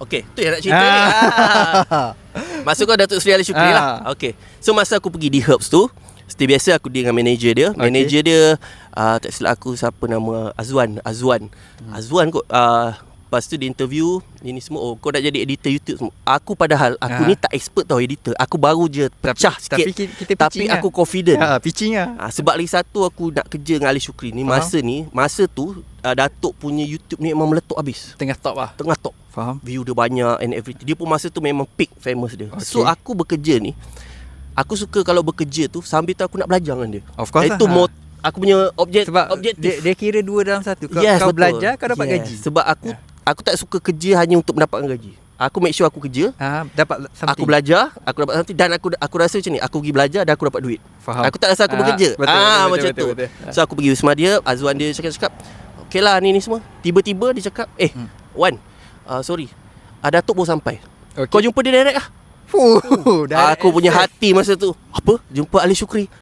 Okay, tu yang nak cerita ni. Masa kau Datuk Seri Ali Shukri lah. Okay, so masa aku pergi di Herbs tu, seperti biasa aku dengan manager dia. Manager dia tak silap aku siapa nama, Azwan kot. Lepas tu dia interview ini semua, oh kau nak jadi editor YouTube semua. Aku padahal aku ni tak expert tau editor. Aku baru je pecah sikit. Tapi aku confident. Pitching lah. Sebab lagi satu aku nak kerja dengan Ali Shukri ni. Masa tu Datuk punya YouTube ni memang meletup habis. Tengah top. Faham. View dia banyak and everything. Dia pun masa tu memang peak famous dia. So aku bekerja ni, aku suka kalau bekerja tu sambil tu aku nak belajar dengan dia. Of course itu lah. aku punya Sebab objektif. dia kira dua dalam satu. Kau Betul. belajar, kau dapat gaji. Sebab aku tak suka kerja hanya untuk mendapatkan gaji. Aku make sure aku kerja, dapat something. aku belajar, aku dapat something. Dan aku rasa macam ni, aku pergi belajar dan aku dapat duit. Faham. Aku tak rasa aku bekerja. Macam tu. Betul. So aku pergi Wisma dia, Azwan dia cakap, okay lah ni semua. Tiba-tiba dia cakap, Wan, sorry, Datuk baru sampai. Kau jumpa dia direct lah. Dah Aku punya hati masa tu, apa? Jumpa Ali Shukri.